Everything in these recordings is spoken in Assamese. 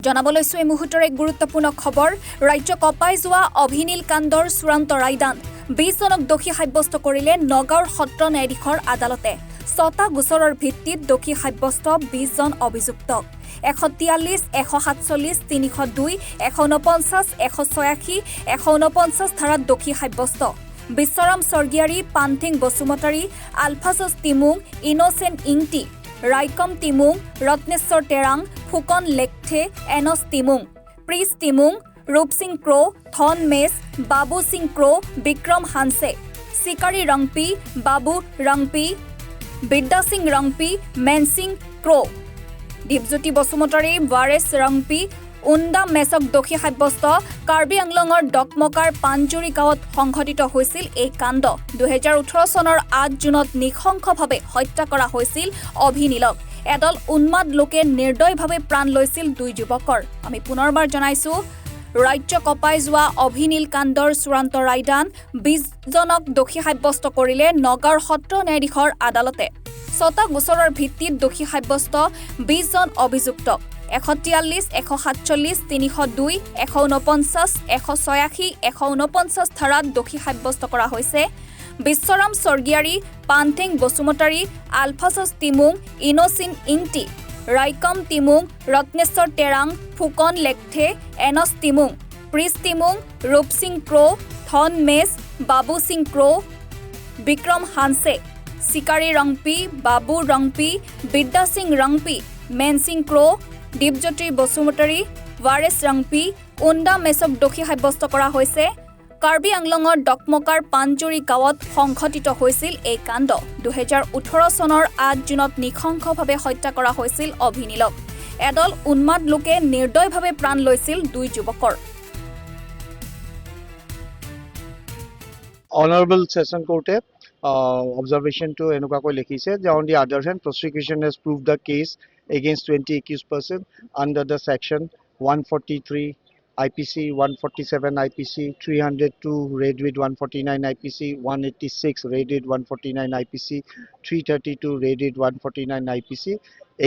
জনাবলৈছো এই মুহূৰ্তৰ এক গুৰুত্বপূৰ্ণ খবৰ ৰাজ্য কপাই যোৱা অভিনীল কাণ্ডৰ চূড়ান্ত ৰায়দান 20 জনক দোষী সাব্যস্ত কৰিলে নগাঁৱৰ সত্ৰ ন্যায়াধীশৰ আদালতে 6টা গোচৰৰ ভিত্তিত দোষী সাব্যস্ত 20 জন অভিযুক্তক 143, 147, 302, 149, 186, 149 ধাৰাত দোষী সাব্যস্ত বিশ্বৰাম স্বৰ্গীয়াৰী, পান্থিং বসুমতাৰী, আলফাজছ টিমুং, ইনোচেণ্ট ইংটি, ৰাইকম টিমুং, ৰত্নেশ্বৰ টেৰাং, ফুকন লেকথে, এনছ টিমুং, প্ৰিছ টিমুং, ৰূপ সিং ক্ৰ, থন মেছ, বাবু সিং ক্ৰ, বিক্ৰম হানছে, চিকাৰী ৰংপি, বাবু ৰংপি, বিদ্যা সিং ৰংপি, মেনসিং ক্ৰ, দীপজ্যোতি বসুমতাৰী, ৱাৰেছ ৰংপি, উন্দা মেছক দোষী সাব্যস্ত কাৰ্বি আংলঙৰ ডকমকাৰ পাঞ্জুৰি গাঁৱত সংঘটিত হৈছিল এই কাণ্ড 2018 চনৰ 8 জুনত নিশংসভাৱে হত্যা কৰা হৈছিল অভিনীলক এডল উন্মাদ লোকে নিৰ্দয়ভাৱে প্ৰাণ লৈছিল দুই যুৱকৰ আমি পুনৰবাৰ জনাইছো ৰাজ্য কপাই যোৱা অভিনীল কাণ্ডৰ চূড়ান্ত ৰায়দান 20 জনক দোষী সাব্যস্ত কৰিলে নগাঁৱৰ সত্ৰ ন্যায়াধীশৰ আদালতে 6টা গোচৰৰ ভিত্তিত দোষী সাব্যস্ত 20 জন অভিযুক্তক 143, 147, 302, 149, 186, 149 ধাৰাত দোষী সাব্যস্ত কৰা হৈছে বিশ্বৰাম স্বৰ্গীয়াৰী, পান্থিং বসুমতাৰী, আলফাজছ টিমুং, ইনোচেণ্ট ইংটি, ৰাইকম টিমুং, ৰত্নেশ্বৰ টেৰাং, ফুকন লেকথে, এনছ টিমুং, প্ৰিছ টিমুং, ৰূপ সিং ক্ৰ, থন মেছ, বাবু সিং ক্ৰ, বিক্ৰম হানছে, চিকাৰী ৰংপি, বাবু ৰংপি, বিদ্যা সিং ৰংপি, মেনসিং ক্ৰ, দীপজ্যোতি বসুমতাৰী, ৱাৰেছ ৰংপি, উন্দা মেছক দোষী সাব্যস্ত কৰা হৈছে কাৰ্বি আংলঙৰ ডকমকাৰ পাঞ্জুৰি গাঁৱত সংঘটিত হৈছিল এই কাণ্ড 2018 চনৰ 8 জুনত নিশংসভাৱে হত্যা কৰা হৈছিল অভিনীলক এডল উন্মাদ লোকে নিৰ্দয়ভাৱে প্ৰাণ লৈছিল দুই যুৱকৰ Honorable Session Court observation to enukakoi likhise je on the other hand prosecution has proved the case against 20 accused person under the section 143 IPC 147 IPC 302 read with 149 IPC 186 read with 149 IPC 332 read with 149 IPC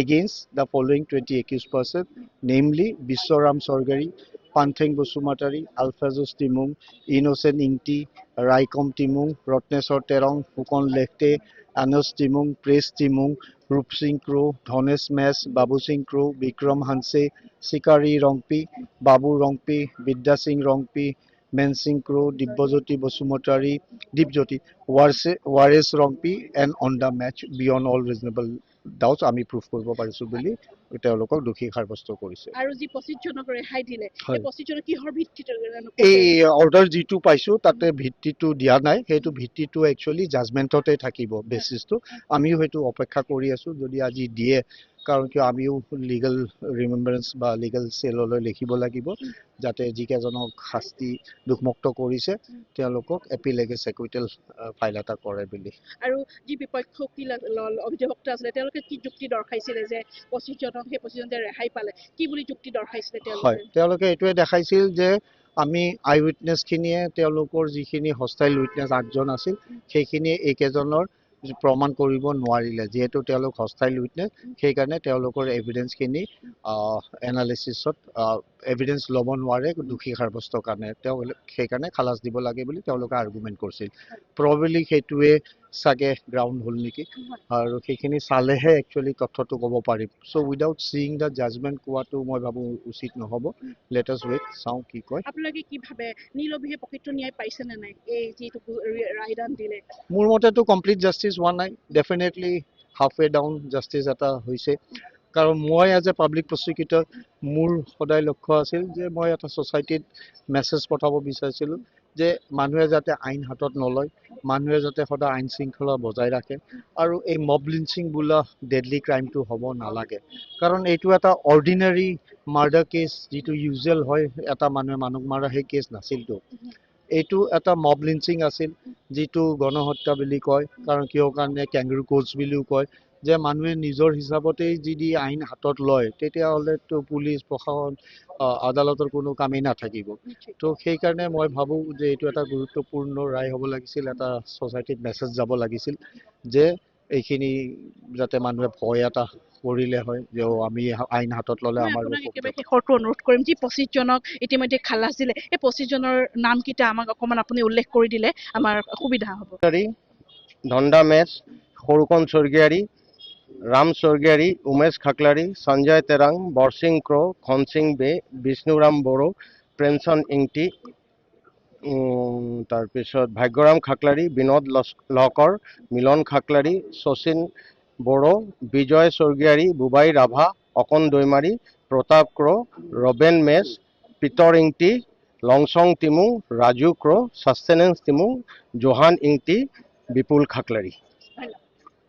against the following 20 accused person namely Biswaram Sorgari, Panthing Bosumatari, Alphazos Timung, Innocent Ingti, Raikom Timung, Rotnesor Terong, Fukon Lekte, Anos Timung, Praise Timung, Rup Singh Kro, Thones Mes, Babu Singh Kro, Bikram Hanse, Sikari Rongpi, Babu Rongpi, Vidya Singh Rongpi, Men Singh Kro, Dibjoti Bosumotari, Dibjoti, Wares Rongpi, and on the match beyond all reasonable doubts, আমি proof কৰিব পাৰিছো বুলি তেওঁলোকক দোষী সাব্যস্ত কৰিছে আৰু যি 25 জনক ৰেহাই দিলে এই 25 জনক কিহৰ ভিত্তিত এই অৰ্ডাৰ যিটো পাইছো তাতে ভিত্তিটো দিয়া নাই সেইটো ভিত্তিটো একচুয়ালি জাজমেন্টতে থাকিব বেসিসটো আমিও হয়তো অপেক্ষা কৰি আছো যদি আজি দিয়ে কাৰণ কি আমিও লিগ্যাল ৰিমেম্বাৰেন্স বা লিগ্যাল সেললৈ লিখিব লাগিব যাতে যিকেজনক শাস্তি দুখমুক্ত কৰিছে তেওঁলোকক এপিলেগে সেকুইটেল ফাইল এটা কৰে বুলি আৰু যি বিপক্ষ কি অভিযোগতা আছে তেওঁলোকে কি যুক্তি দৰ্শাইছিল যে 25 জনক সেই 25 জনক ৰেহাই পালে কি বুলি যুক্তি দৰ্শাইছিল তেওঁলোকে এটোৱে দেখাইছিল যে আমি আই উইটনেছ খিনিয়ে তেওঁলোকৰ যিখিনি হস্টাইল উইটনেছ 8 জন আছিল সেইখিনি একেজনৰ প্ৰমাণ কৰিব নোৱাৰিলে যেহেতু তেওঁলোক হস্টাইল উইটনেছ সেই কাৰণে তেওঁলোকৰ এভিডেন্স খিনি এনালিসিছত এভিডেন্স লব নোৱাৰে দোষী সাব্যস্ত কাৰণে তেওঁলোক সেই কাৰণে খালাস দিব লাগে বুলি তেওঁলোকে আৰ্গুমেন্ট কৰিছিল প্ৰবাবলি হেতুৱে সাগে গ্ৰাউন্ড হল নেকি আৰু সেইখিনি চালেহে একচুয়ালি তথ্যটো ক'ব পাৰিম সো উইদাউট সিইং দা জাজমেন্ট কোৱাটো মই ভাবো উচিত নহব লেট আস ওয়েট চাও কি কয় আপোনালোকে কি ভাবে নীলবিহে প্ৰকৃত ন্যায় পাইছে নে নাই এই যেটো ৰায়দান দিলে মোৰ মতেটো কমপ্লিট জাস্টিস হোৱা নাই ডেফিনেটলি হাফৱে ডাউন জাস্টিস এটা হৈছে কাৰণ মই এজ এ পাব্লিক প্ৰসিকিউটৰ মোৰ সদায় লক্ষ্য আছিল যে মই এটা সোসাইটিত মেছেজ পঠাব বিচাৰিছিলো যে মানুহে যাতে আইন হাতত নলয় মানুহে যাতে সদায় আইন শৃংখলা বজাই ৰাখে আৰু এই মব লিঞ্চিং বুলা ডেডলি ক্ৰাইমটো হ'ব নালাগে কাৰণ এইটো এটা অৰ্ডিনাৰী মাৰ্ডাৰ কেছ যিটো ইউজুৱেল হয় এটা মানুহে মানুহ মাৰা সেই কেছ নাছিলটো এইটো এটা মব লিঞ্চিং আছিল যিটো গণহত্যা বুলি কয় কাৰণ কিয় কাৰণে ক্যাঙ্গাৰু কোচ বুলিও কয় যে মানুহে নিজৰ হিচাপতে যদি আইন হাতত লয় তেতিয়া হলে তো পুলিশ প্ৰশাসন আদালতৰ কোনো কামেই নাথাকিব তো সেই কাৰণে মই ভাবো যে এইটো এটা গুৰুত্বপূৰ্ণ ৰায় হ'ব লাগিছিল এটা সোসাইটিত মেছেজ যাব লাগিছিল যে এইখিনি যাতে মানুহে ভয় এটা কৰিলে হয় যে আমি আইন হাতত ল'লে মই আমাৰ আপোনাক একেবাৰে শেষৰটো অনুৰোধ কৰিম যি 25জনক ইতিমধ্যে খালাচ দিলে এই 25জনৰ নামকেইটা আমাক অকণমান আপুনি উল্লেখ কৰি দিলে আমাৰ সুবিধা হ'ব। ধন্দা মেচ, সৰুকণ স্বৰ্গীয়াৰী, ৰাম স্বৰ্গীয়াৰী, উমেশ খাকলাৰী, সঞ্জয় তেৰাং, বৰসিং ক্ৰ, খনসিং বে, বিষ্ণুৰাম বড়ো, প্ৰেমচন্দ ইংতি, তাৰপিছত ভাগ্যৰাম খাকলাৰী, বিনোদ লহকৰ, মিলন খাকলাৰী, শচীন বড়ো, বিজয় স্বৰ্গীয়াৰী, বুবাই ৰাভা, অকণ দৈমাৰী, প্ৰতাপ ক্ৰ, ৰবেন মেচ, পিতৰ ইংতি, লংচং টিমু, ৰাজু ক্ৰ, ছাষ্টেনেন্স টিমু, জোহান ইংতি, বিপুল খাকলাৰী।